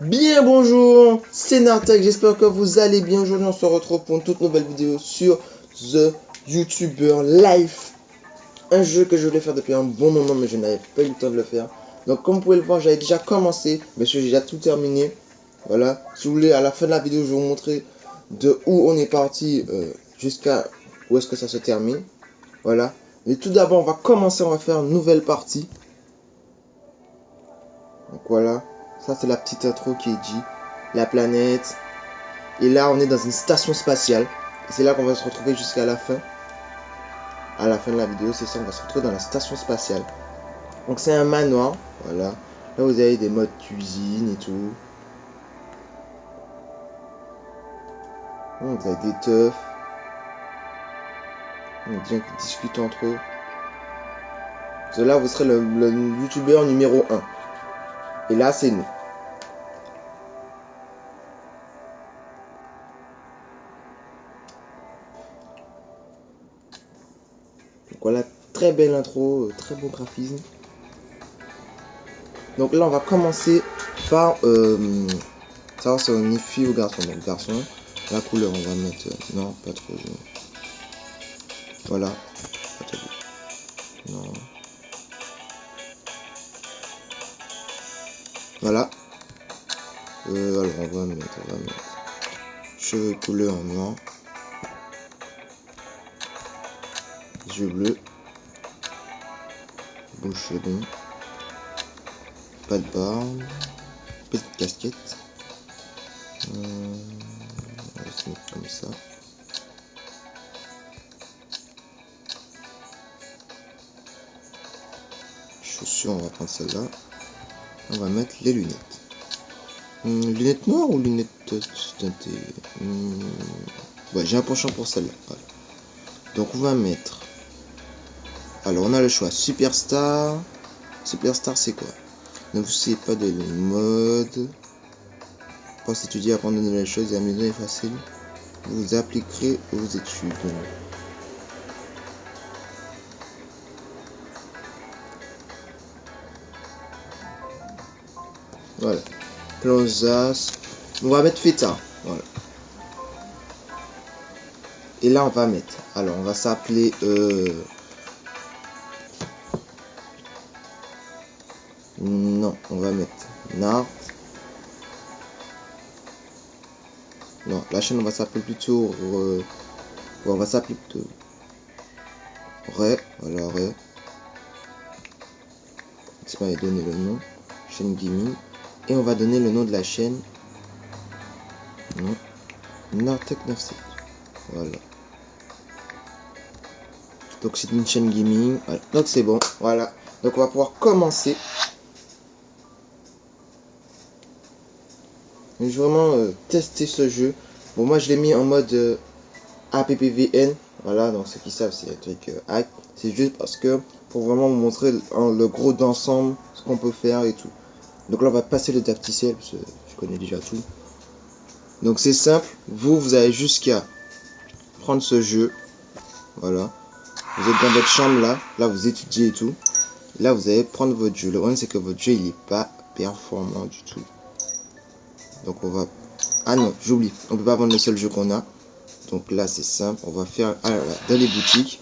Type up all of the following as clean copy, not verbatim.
Bien bonjour, c'est Nartek, j'espère que vous allez bien. Aujourd'hui on se retrouve pour une toute nouvelle vidéo sur The YouTuber Life. Un jeu que je voulais faire depuis un bon moment mais je n'avais pas eu le temps de le faire. Donc comme vous pouvez le voir, j'avais déjà commencé, mais j'ai déjà tout terminé. Voilà, si vous voulez à la fin de la vidéo je vais vous montrer de où on est parti jusqu'à où est-ce que ça se termine. Voilà, mais tout d'abord on va commencer, on va faire une nouvelle partie. Donc voilà, ça c'est la petite intro qui est dit. La planète. Et là on est dans une station spatiale. Et c'est là qu'on va se retrouver jusqu'à la fin. À la fin de la vidéo, c'est ça, on va se retrouver dans la station spatiale. Donc c'est un manoir, voilà. Là vous avez des modes cuisine et tout. Donc, vous avez des teufs. Des gens qui discutent entre eux. Là vous serez le youtubeur numéro 1. Et là c'est nous. Donc voilà, très belle intro, très beau graphisme. Donc là on va commencer par savoir si on est fille ou garçon. Donc garçon, la couleur on va mettre non pas trop jaune. Voilà, non, voilà. Alors on va mettre cheveux couleur noir, yeux bleus, bouche long, pas de barbe, petite casquette. On va se mettre comme ça. Chaussures, on va prendre celle-là. On va mettre les lunettes. Lunettes noires ou lunettes teintées? Ouais, j'ai un penchant pour celle-là. Voilà. Donc on va mettre. Alors on a le choix Superstar. Superstar c'est quoi? Ne vous souciez pas de les modes. Pour étudier, apprendre de nouvelles choses et amuser est facile. Vous vous appliquerez aux études. Voilà. Closas. On va mettre fêtard. Voilà. Et là on va mettre. Alors on va s'appeler non, on va mettre Nart. Non, la chaîne on va s'appeler plutôt on va s'appeler plutôt Ray. Voilà Ray. C'est pas donner le nom. Chaîne gaming. Et on va donner le nom de la chaîne. Non. Nartek 97. Voilà. Donc c'est une chaîne gaming. Voilà. Donc c'est bon. Voilà. Donc on va pouvoir commencer. Je vais vraiment tester ce jeu. Bon, moi je l'ai mis en mode APPVN. Voilà, donc ceux qui savent, c'est un truc hack. C'est juste parce que pour vraiment vous montrer le gros d'ensemble, ce qu'on peut faire et tout. Donc là, on va passer le dactycel parce que je connais déjà tout. Donc c'est simple. Vous avez juste qu'à prendre ce jeu. Voilà. Vous êtes dans votre chambre là. Là, vous étudiez et tout. Là, vous allez prendre votre jeu. Le problème, c'est que votre jeu, il n'est pas performant du tout. Donc on va... Ah non, j'oublie. On peut pas vendre le seul jeu qu'on a. Donc là, c'est simple. On va faire dans les boutiques.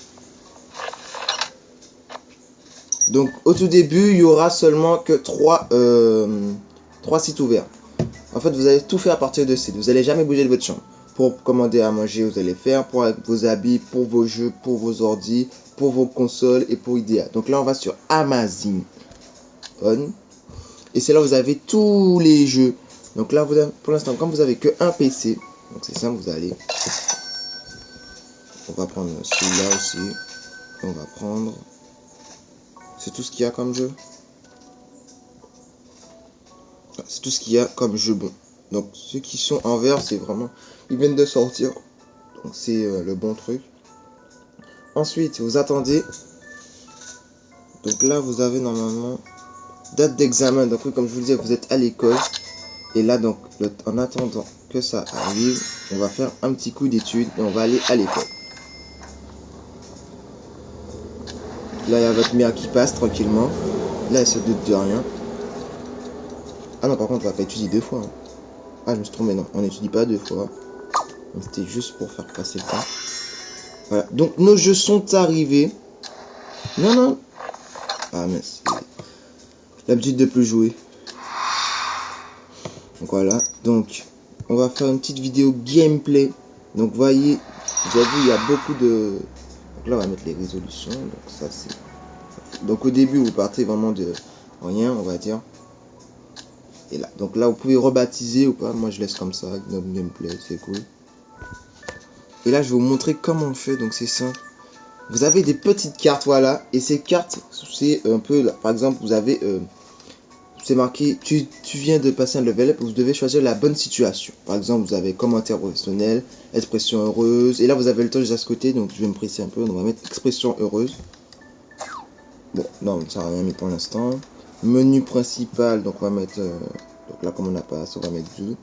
Donc au tout début, il y aura seulement que 3 sites ouverts. En fait, vous allez tout faire à partir de sites. Vous n'allez jamais bouger de votre chambre. Pour commander à manger, vous allez faire. Pour vos habits, pour vos jeux, pour vos ordis, pour vos consoles et pour IDEA. Donc là, on va sur Amazon. Et c'est là où vous avez tous les jeux. Donc là, vous avez, pour l'instant, comme vous avez que un PC, donc c'est simple, vous allez. On va prendre celui-là aussi. On va prendre. C'est tout ce qu'il y a comme jeu. C'est tout ce qu'il y a comme jeu bon. Donc ceux qui sont en vert, c'est vraiment... Ils viennent de sortir. Donc c'est le bon truc. Ensuite, vous attendez. Donc là, vous avez normalement date d'examen. Donc oui, comme je vous le disais, vous êtes à l'école. Et là, donc, en attendant que ça arrive, on va faire un petit coup d'étude et on va aller à l'école. Là, il y a votre mère qui passe tranquillement. Là, elle se doute de rien. Ah non, par contre, on va pas étudier 2 fois. Hein. Ah, je me suis trompé, non. On n'étudie pas 2 fois. C'était juste pour faire passer le temps. Voilà. Donc, nos jeux sont arrivés. Non, non. Ah, mais c'est l'habitude de plus jouer. Donc, voilà. Donc, on va faire une petite vidéo gameplay. Donc, voyez, vous avez vu, il y a beaucoup de... Donc là, on va mettre les résolutions. Donc, ça, c'est... Donc, au début, vous partez vraiment de rien, on va dire. Et là, donc là, vous pouvez rebaptiser ou pas. Moi, je laisse comme ça, Gnome Gameplay, c'est cool. Et là, je vais vous montrer comment on fait. Donc, c'est simple. Vous avez des petites cartes, voilà. Et ces cartes, c'est un peu, là, par exemple, vous avez, c'est marqué, tu viens de passer un level up, vous devez choisir la bonne situation. Par exemple, vous avez commentaire professionnel, expression heureuse. Et là, vous avez le temps déjà à ce côté, donc je vais me presser un peu. On va mettre expression heureuse. Bon, non, ça n'a rien mis pour l'instant. Menu principal, donc on va mettre, donc là, comme on n'a pas, on va mettre 2.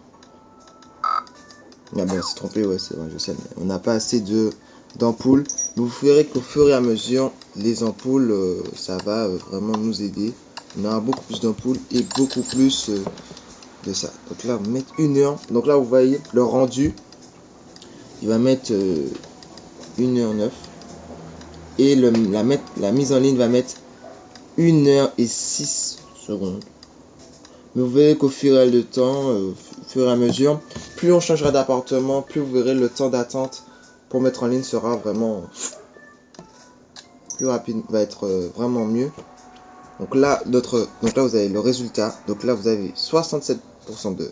Ah bon, c'est trompé, ouais, c'est vrai, je sais, mais on n'a pas assez d'ampoules. Vous verrez qu'au fur et à mesure, les ampoules, ça va vraiment nous aider. On aura beaucoup plus d'ampoules et beaucoup plus de ça. Donc là, on va mettre 1 heure. Donc là, vous voyez, le rendu, il va mettre 1h09. Et la mise en ligne va mettre 1h06 secondes. Mais vous verrez qu'au fur et à temps, au fur et à mesure, plus on changera d'appartement, plus vous verrez le temps d'attente pour mettre en ligne sera vraiment plus rapide, va être vraiment mieux. Donc là, vous avez le résultat. Donc là, vous avez 67% de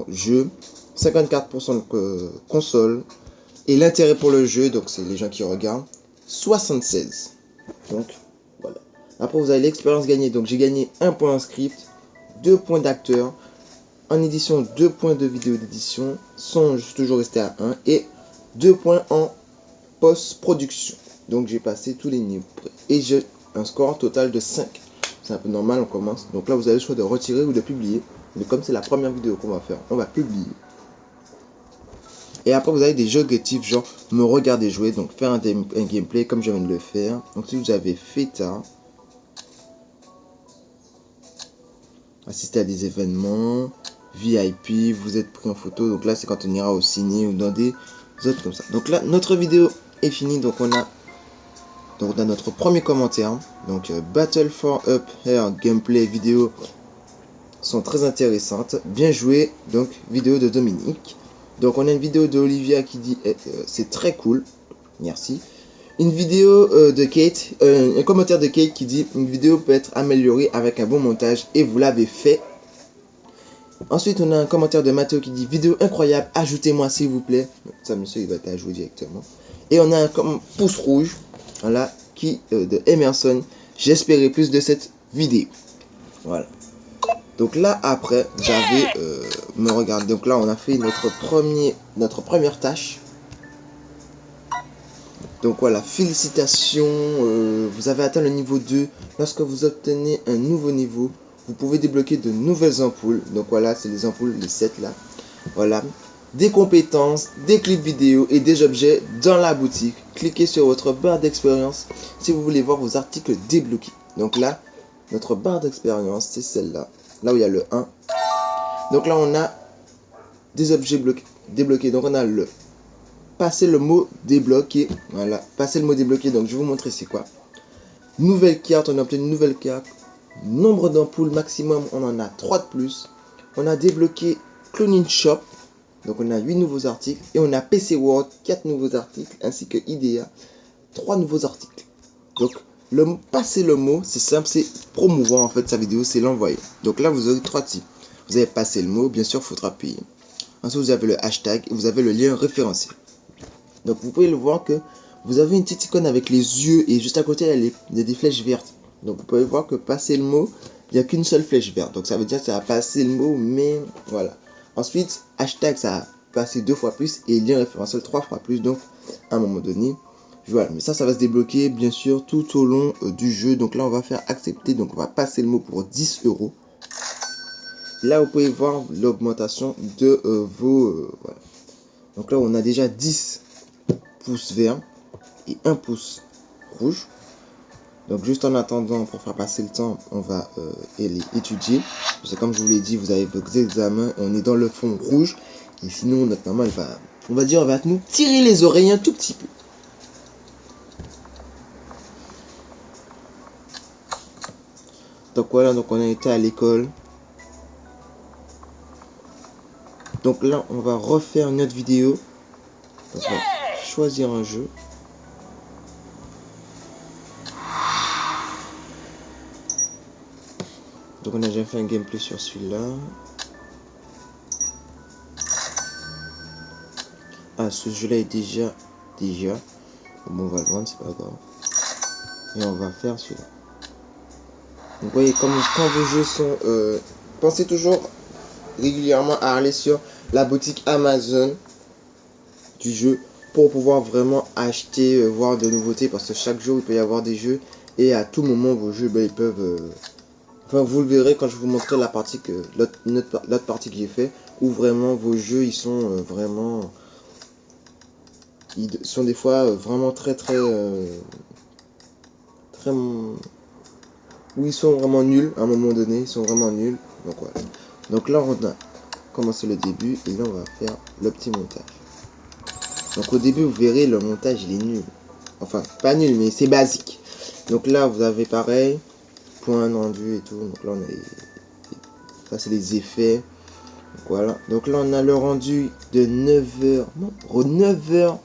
jeu, 54% de console, et l'intérêt pour le jeu, donc c'est les gens qui regardent, 76. Donc voilà. Après, vous avez l'expérience gagnée. Donc j'ai gagné 1 point en script, 2 points d'acteur. En édition, 2 points de vidéo d'édition. Son, je suis toujours resté à 1. Et 2 points en post-production. Donc j'ai passé tous les niveaux. Et j'ai un score total de 5. C'est un peu normal, on commence. Donc là, vous avez le choix de retirer ou de publier. Mais comme c'est la première vidéo qu'on va faire, on va publier. Et après, vous avez des jeux objectifs, genre me regarder jouer. Donc faire un gameplay comme je viens de le faire. Donc si vous avez fait ça, assister à des événements, VIP, vous êtes pris en photo. Donc là, c'est quand on ira au ciné ou dans des autres comme ça. Donc là, notre vidéo est finie. Donc on a notre premier commentaire. Donc Battle for Up Air gameplay vidéo sont très intéressantes. Bien joué. Donc vidéo de Dominique. Donc on a une vidéo de Olivia qui dit c'est très cool. Merci. Une vidéo de Kate, un commentaire de Kate qui dit une vidéo peut être améliorée avec un bon montage et vous l'avez fait. Ensuite, on a un commentaire de Mathéo qui dit vidéo incroyable, ajoutez-moi s'il vous plaît. Ça, monsieur, il va t'ajouter directement. Et on a un pouce rouge, voilà, qui de Emerson. J'espérais plus de cette vidéo. Voilà. Donc là, après, j'avais me regarder. Donc là, on a fait notre première tâche. Donc voilà, félicitations, vous avez atteint le niveau 2. Lorsque vous obtenez un nouveau niveau, vous pouvez débloquer de nouvelles ampoules. Donc voilà, c'est les ampoules, les 7 là. Voilà, des compétences, des clips vidéo et des objets dans la boutique. Cliquez sur votre barre d'expérience si vous voulez voir vos articles débloqués. Donc là, notre barre d'expérience, c'est celle-là. Là où il y a le 1. Donc là, on a des objets débloqués. Donc on a le passer le mot débloqué. Voilà, passer le mot débloqué. Donc je vais vous montrer c'est quoi. Nouvelle carte, on a obtenu une nouvelle carte. Nombre d'ampoules maximum, on en a 3 de plus. On a débloqué Cloning Shop. Donc on a 8 nouveaux articles. Et on a PC World, 4 nouveaux articles. Ainsi que IDEA, 3 nouveaux articles. Donc passer le mot, c'est simple, c'est promouvoir en fait sa vidéo, c'est l'envoyer. Donc là vous avez 3 types. Vous avez passé le mot, bien sûr il faudra payer. Ensuite vous avez le hashtag et vous avez le lien référencé. Donc vous pouvez le voir que vous avez une petite icône avec les yeux et juste à côté il y a des flèches vertes. Donc vous pouvez voir que passer le mot, il n'y a qu'une seule flèche verte. Donc ça veut dire que ça a passé le mot, mais voilà. Ensuite, hashtag ça a passé 2 fois plus et lien référentiel 3 fois plus. Donc à un moment donné, voilà. Mais ça va se débloquer bien sûr tout au long du jeu. Donc là on va faire accepter. Donc on va passer le mot pour 10 €. Là vous pouvez voir l'augmentation de vos... voilà. Donc là on a déjà 10 pouces verts et 1 pouce rouge. Donc juste en attendant, pour faire passer le temps, on va aller étudier. Parce que comme je vous l'ai dit, vous avez vos examens, on est dans le fond rouge. Et sinon, notre maman, elle va, on va dire, elle va nous tirer les oreilles un tout petit peu. Donc voilà, donc on a été à l'école. Donc là, on va refaire une autre vidéo. Donc on va choisir un jeu. Donc on a déjà fait un gameplay sur celui-là. Ah, ce jeu-là est déjà. Bon, on va le vendre, c'est pas grave. Et on va faire celui-là. Donc vous voyez, comme quand vos jeux sont... pensez toujours régulièrement à aller sur la boutique Amazon du jeu pour pouvoir vraiment acheter, voir de nouveautés, parce que chaque jour il peut y avoir des jeux et à tout moment vos jeux ils peuvent enfin vous le verrez quand je vous montrerai la partie que l'autre partie que j'ai fait, où vraiment vos jeux ils sont vraiment, ils sont des fois vraiment très où ils sont vraiment nuls à un moment donné, ils sont vraiment nuls. Donc voilà, donc là on a commencé le début et là on va faire le petit montage. Donc au début vous verrez le montage il est nul, enfin pas nul mais c'est basique. Donc là vous avez pareil, point rendu et tout. Donc là on a ça c'est les effets. Donc, voilà, donc là on a le rendu de 9h, non, 9h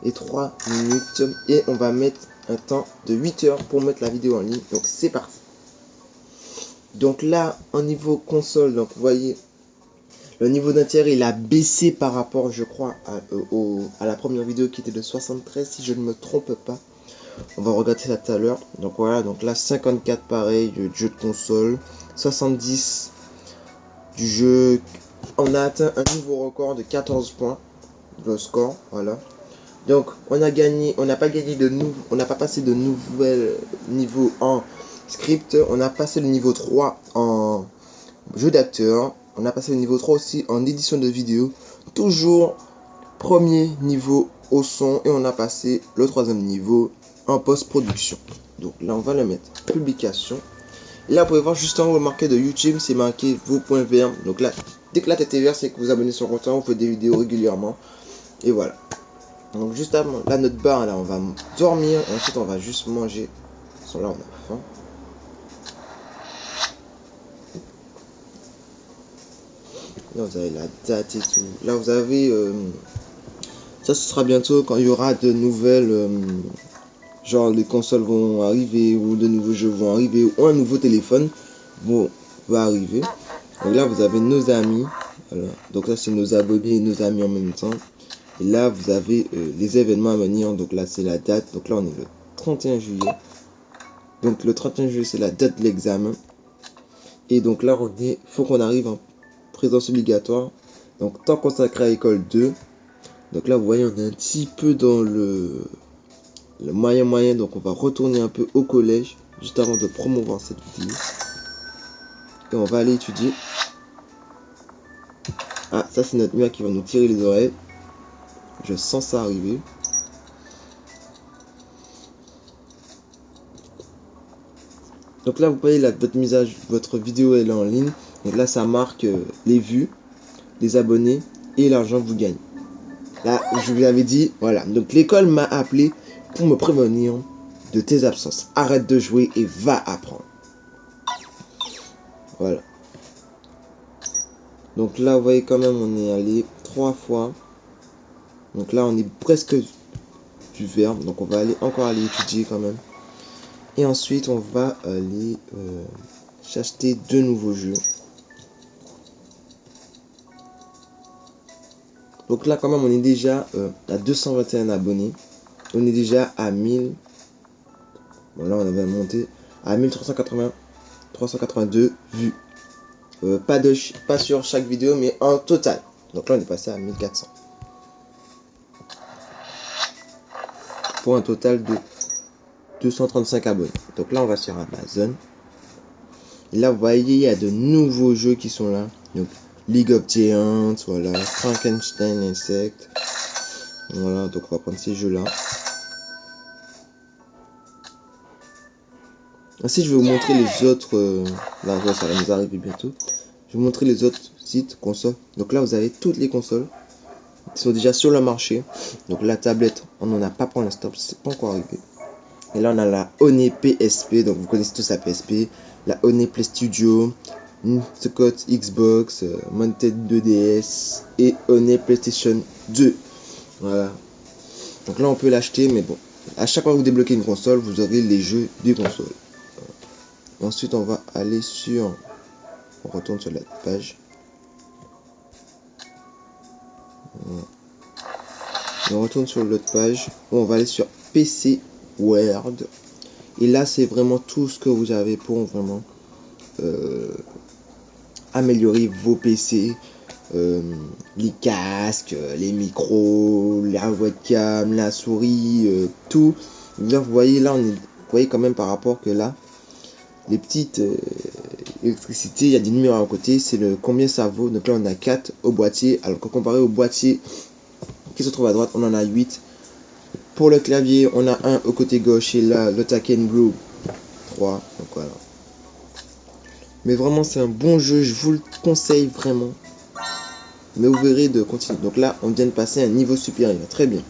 et 3 minutes et on va mettre un temps de 8h pour mettre la vidéo en ligne. Donc c'est parti. Donc là en niveau console, donc vous voyez le niveau d'intérêt il a baissé par rapport je crois à la première vidéo qui était de 73 si je ne me trompe pas. On va regarder ça tout à l'heure. Donc voilà, donc là 54 pareil du jeu de console, 70 du jeu. On a atteint un nouveau record de 14 points le score, voilà. Donc on a gagné, on n'a pas gagné de nouveau, on n'a pas passé de nouvel niveau en script, on a passé le niveau 3 en jeu d'acteur, on a passé le niveau 3 aussi en édition de vidéo, toujours premier niveau au son et on a passé le troisième niveau en post-production. Donc là on va le mettre publication. Et là vous pouvez voir juste en haut marqué de YouTube, c'est marqué vos points verts. Donc là dès que la tête est verte c'est que vous abonnez sur le compte, on fait des vidéos régulièrement. Et voilà. Donc juste avant là notre barre là on va dormir et ensuite on va juste manger. Là on a faim. Là vous avez la date et tout. Là vous avez ça ce sera bientôt quand il y aura de nouvelles genre les consoles vont arriver ou de nouveaux jeux vont arriver ou un nouveau téléphone va arriver. Donc là vous avez nos amis, voilà. Donc là c'est nos abonnés et nos amis en même temps. Et là vous avez les événements à venir. Donc là c'est la date. Donc là on est le 31 juillet. Donc le 31 juillet c'est la date de l'examen. Et donc là on est, faut qu'on arrive en présence obligatoire. Donc temps consacré à l'école 2. Donc là vous voyez on est un petit peu dans le moyen. Donc on va retourner un peu au collège juste avant de promouvoir cette vidéo. Et on va aller étudier. Ah, ça c'est notre mère qui va nous tirer les oreilles. Je sens ça arriver. Donc là vous voyez votre vidéo elle est en ligne. Donc là ça marque les vues, les abonnés et l'argent que vous gagnez. Là je vous avais dit, voilà. Donc l'école m'a appelé pour me prévenir de tes absences. Arrête de jouer et va apprendre. Voilà. Donc là vous voyez quand même on est allé 3 fois. Donc là on est presque du vert. Donc on va encore aller étudier quand même. Et ensuite on va aller acheter 2 nouveaux jeux. Donc là quand même on est déjà à 221 abonnés. On est déjà à 1000. Bon là on avait monté à 1380, 382 vues. Pas sur chaque vidéo mais en total. Donc là on est passé à 1400. Pour un total de 235 abonnés. Donc là on va sur Amazon. Et là vous voyez il y a de nouveaux jeux qui sont là. Donc League of Giants, voilà, Frankenstein Insect. Voilà, donc on va prendre ces jeux là. Ainsi, je vais vous montrer les autres. Là, ouais, ça va nous arriver bientôt. Je vais vous montrer les autres sites consoles. Donc là, vous avez toutes les consoles qui sont déjà sur le marché. Donc la tablette, on n'en a pas pour l'instant, c'est pas encore arrivé. Et là, on a la One PSP. Donc vous connaissez tous la PSP, la One Play Studio, Scott Xbox, Mounted 2DS et One PlayStation 2. Voilà. Donc là, on peut l'acheter, mais bon, à chaque fois que vous débloquez une console, vous aurez les jeux des consoles. Ensuite, on va aller sur... On retourne sur la page. Et on retourne sur l'autre page. On va aller sur PC World. Et là, c'est vraiment tout ce que vous avez pour vraiment améliorer vos PC. Les casques, les micros, la webcam, la souris, tout. Vous voyez là, vous voyez quand même par rapport que là, les petites électricités, il y a des numéros à côté, c'est le combien ça vaut. Donc là, on a 4 au boîtier, alors que comparé au boîtier qui se trouve à droite, on en a 8. Pour le clavier, on a un au côté gauche et là, le Taken Blue 3. Donc voilà. Mais vraiment, c'est un bon jeu, je vous le conseille vraiment. Mais vous verrez de continuer. Donc là, on vient de passer à un niveau supérieur. Très bien.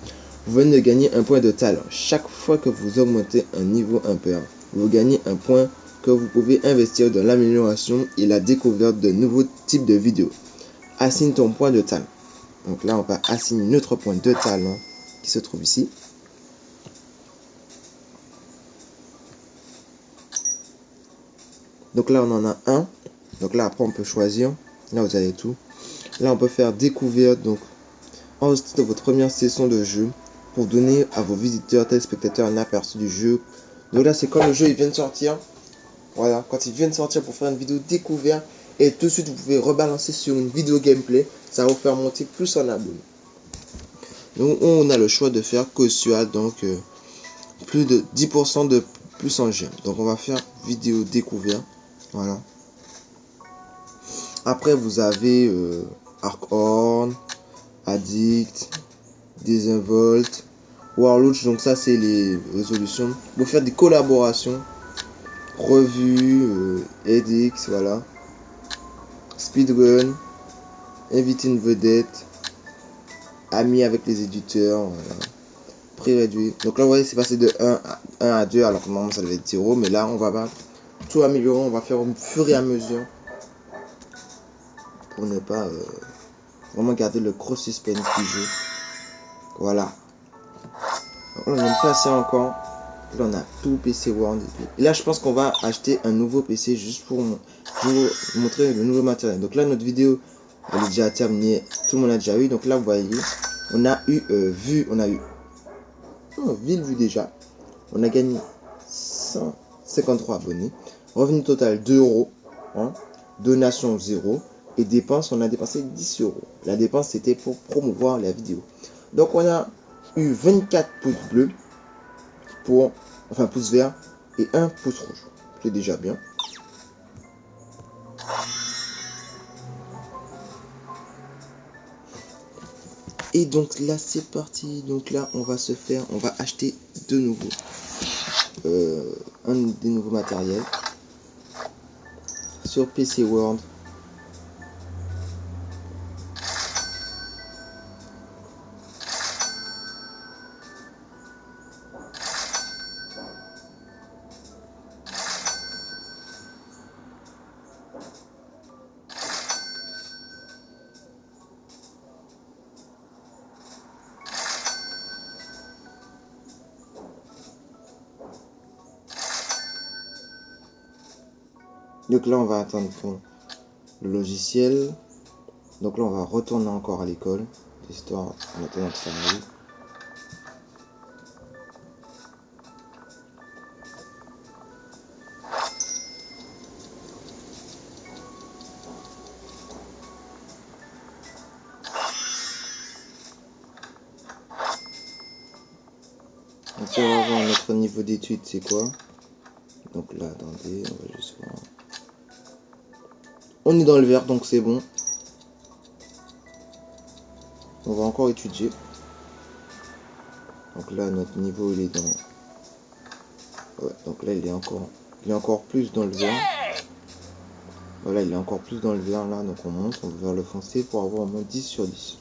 Vous venez de gagner un point de talent. Chaque fois que vous augmentez un niveau impair, vous gagnez un point que vous pouvez investir dans l'amélioration et la découverte de nouveaux types de vidéos. Assigne ton point de talent. Donc là, on va assigner notre point de talent qui se trouve ici. Donc là, on en a un. Donc là, après, on peut choisir. Là, vous avez tout. Là, on peut faire découverte. Donc, enregistrez votre première session de jeu pour donner à vos visiteurs, téléspectateurs un aperçu du jeu. Donc là, c'est quand le jeu il vient de sortir. Voilà, quand il vient de sortir pour faire une vidéo découverte. Et tout de suite, vous pouvez rebalancer sur une vidéo gameplay. Ça va vous faire monter plus en abonnés. Donc, on a le choix de faire causual. Donc, plus de 10% de plus en j'aime. Donc, on va faire vidéo découverte. Voilà. Après, vous avez Arkhorn, Addict, Désinvolt, Warlodge, donc ça c'est les résolutions. Vous faire des collaborations, revues, edX, voilà. Speedrun, inviter une vedette, amis avec les éditeurs, voilà. Prix réduit. Donc là vous voyez c'est passé de 1 à 2 alors que normalement ça devait être 0. Mais là on va pas tout améliorer, on va faire au fur et à mesure. Pour ne pas vraiment garder le gros suspense du jeu. Voilà. On vient de passer encore. Là on a tout PC World et tout. Et là je pense qu'on va acheter un nouveau PC juste pour vous montrer le nouveau matériel. Donc là notre vidéo elle est déjà terminée. Tout le monde a déjà eu. Donc là vous voyez on a eu on a eu ville vue déjà. On a gagné 153 abonnés. Revenu total 2 euros. Hein. Donation 0. Et dépenses on a dépensé 10 euros. La dépense c'était pour promouvoir la vidéo. Donc on a eu 24 pouces bleus. Enfin pouce vert et un pouce rouge. C'est déjà bien. Et donc là c'est parti. Donc là on va acheter de nouveau un des nouveaux matériels sur PC World. Donc là on va attendre pour le logiciel. Donc là on va retourner encore à l'école, histoire en attendant que ça arrive. Donc on va voir notre niveau d'études c'est quoi. Donc là attendez, on va juste voir. On est dans le vert donc c'est bon. On va encore étudier. Donc là notre niveau il est dans... Ouais, donc là il est encore Il est encore plus dans le vert. Voilà, il est encore plus dans le vert là, donc on monte, on va vers le foncé pour avoir au moins 10 sur 10.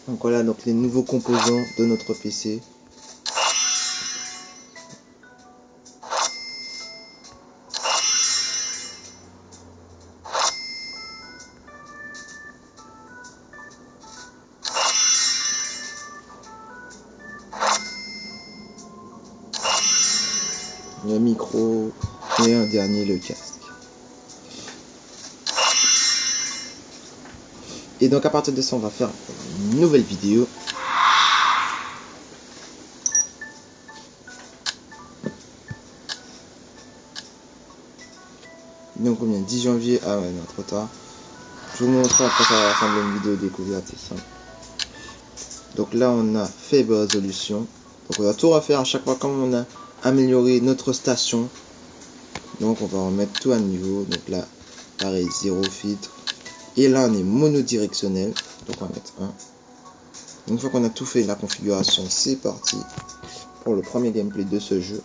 Donc voilà, donc les nouveaux composants de notre PC. Le micro et un dernier, le casque. Et donc à partir de ça, on va faire une nouvelle vidéo. Donc combien, 10 janvier. Ah ouais, non, trop tard. Je vous montre après, ça va ressembler à une vidéo découverte, c'est ça. Donc là, on a faible résolution. Donc on va tout refaire à chaque fois comme on a amélioré notre station. Donc on va remettre tout à niveau. Donc là, pareil, 0 filtre. Et là, on est monodirectionnel. Donc on va mettre 1. Une fois qu'on a tout fait la configuration, c'est parti pour le premier gameplay de ce jeu.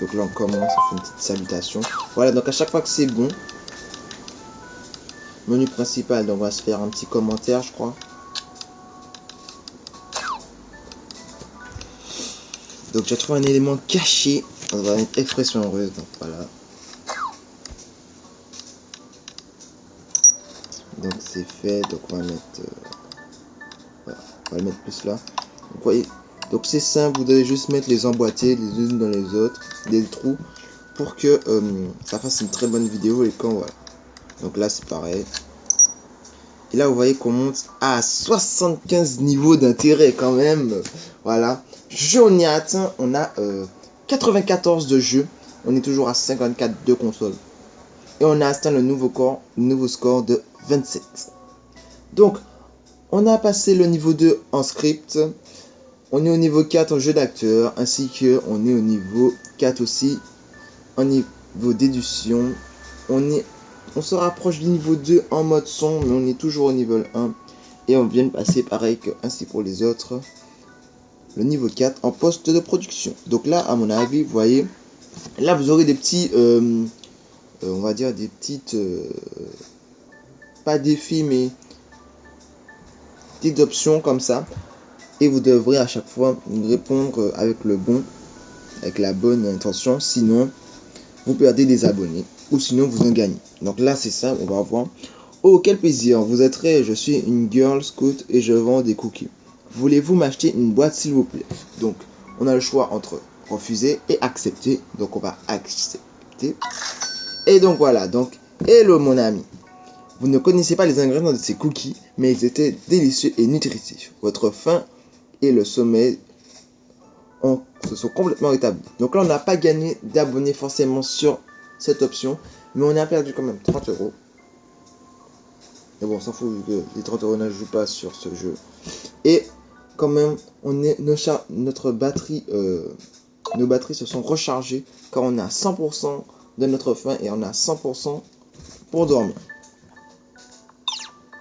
Donc là on commence, on fait une petite salutation. Voilà, donc à chaque fois que c'est bon, menu principal, donc on va se faire un petit commentaire, je crois. Donc j'ai trouvé un élément caché, on va mettre expression heureuse, donc voilà. Donc c'est fait, donc on va mettre, voilà, on va le mettre plus là. Donc voyez, donc c'est simple, vous devez juste mettre les emboîtés les unes dans les autres, des trous, pour que ça fasse une très bonne vidéo. Et quand voilà, donc là c'est pareil. Et là vous voyez qu'on monte à 75 niveaux d'intérêt quand même. Voilà, jeu on y a atteint, on a 94 de jeu, on est toujours à 54 de console. Et on a atteint le nouveau score de 27. Donc on a passé le niveau 2 en script. On est au niveau 4 en jeu d'acteur, ainsi que on est au niveau 4 aussi en niveau d'édition. On se rapproche du niveau 2 en mode son, mais on est toujours au niveau 1. Et on vient de passer, pareil que ainsi pour les autres, le niveau 4 en poste de production. Donc là, à mon avis, vous voyez, là vous aurez des petits, on va dire des petites, pas défis, mais petites options comme ça. Et vous devrez à chaque fois répondre avec la bonne intention. Sinon, vous perdez des abonnés. Ou sinon, vous en gagnez. Donc là, c'est ça, on va voir. Oh, quel plaisir. Vous êtes très, je suis une girl scout et je vends des cookies. Voulez-vous m'acheter une boîte, s'il vous plaît? Donc, on a le choix entre refuser et accepter. Donc, on va accepter. Et donc, voilà. Donc, hello, mon ami. Vous ne connaissez pas les ingrédients de ces cookies, mais ils étaient délicieux et nutritifs. Votre faim et le sommeil se sont complètement rétablis. Donc là, on n'a pas gagné d'abonnés forcément sur cette option, mais on a perdu quand même 30 euros. Mais bon, on s'en fout vu que les 30 euros ne jouent pas sur ce jeu. Et quand même, notre batterie, nos batteries se sont rechargées car on a 100% de notre faim et on a 100% pour dormir.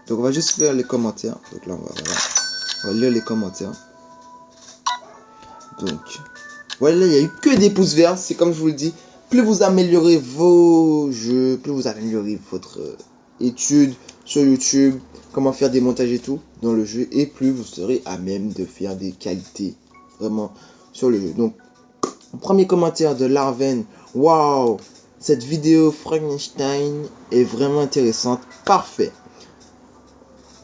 Donc on va juste faire les commentaires. Donc là, on va lire les commentaires. Donc, voilà, il n'y a eu que des pouces verts. C'est comme je vous le dis, plus vous améliorez vos jeux, plus vous améliorez votre étude sur YouTube, comment faire des montages et tout dans le jeu, et plus vous serez à même de faire des qualités vraiment sur le jeu. Donc, premier commentaire de Larven. Waouh, cette vidéo Frankenstein est vraiment intéressante. Parfait.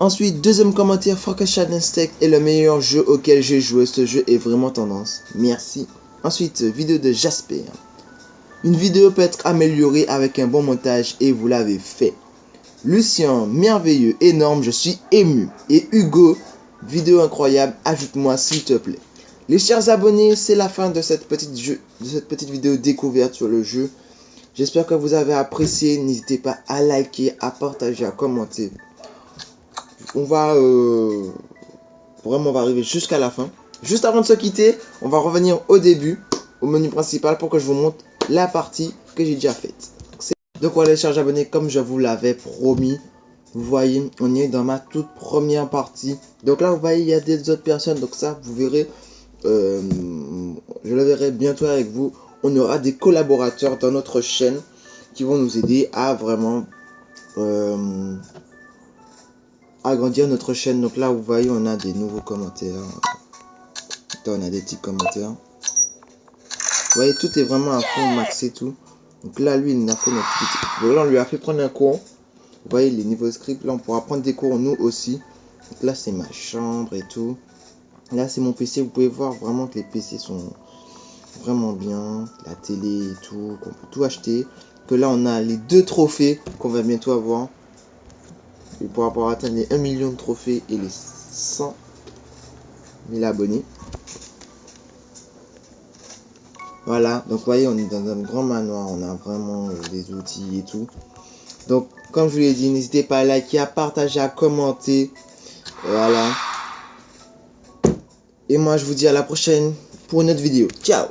Ensuite, deuxième commentaire, Frankenstein est le meilleur jeu auquel j'ai joué. Ce jeu est vraiment tendance. Merci. Ensuite, vidéo de Jasper. Une vidéo peut être améliorée avec un bon montage et vous l'avez fait. Lucien, merveilleux, énorme, je suis ému. Et Hugo, vidéo incroyable, ajoute-moi s'il te plaît. Les chers abonnés, c'est la fin de cette petite vidéo découverte sur le jeu. J'espère que vous avez apprécié. N'hésitez pas à liker, à partager, à commenter. On va vraiment on va arriver jusqu'à la fin. Juste avant de se quitter, on va revenir au début, au menu principal, pour que je vous montre la partie que j'ai déjà faite. Donc voilà les chers abonnés, comme je vous l'avais promis, Vous voyez, on est dans ma toute première partie. Donc là, vous voyez, il y a des autres personnes. Donc ça, vous verrez, je le verrai bientôt avec vous. On aura des collaborateurs dans notre chaîne qui vont nous aider à vraiment agrandir notre chaîne. Donc là, vous voyez, on a des nouveaux commentaires. Là, on a des petits commentaires. Vous voyez, tout est vraiment à fond maxé tout. Donc là, lui, il a fait notre petit... Donc là, on lui a fait prendre un cours. Vous voyez, les niveaux script, là, on pourra prendre des cours, nous aussi. Donc là, c'est ma chambre et tout. Là, c'est mon PC. Vous pouvez voir vraiment que les PC sont vraiment bien. La télé et tout, qu'on peut tout acheter. Que là, on a les 2 trophées qu'on va bientôt avoir. Et pour pouvoir atteindre les 1 million de trophées et les 100 000 abonnés. Voilà, donc vous voyez, on est dans un grand manoir, on a vraiment des outils et tout. Donc, comme je vous l'ai dit, n'hésitez pas à liker, à partager, à commenter. Voilà. Et moi, je vous dis à la prochaine pour une autre vidéo. Ciao!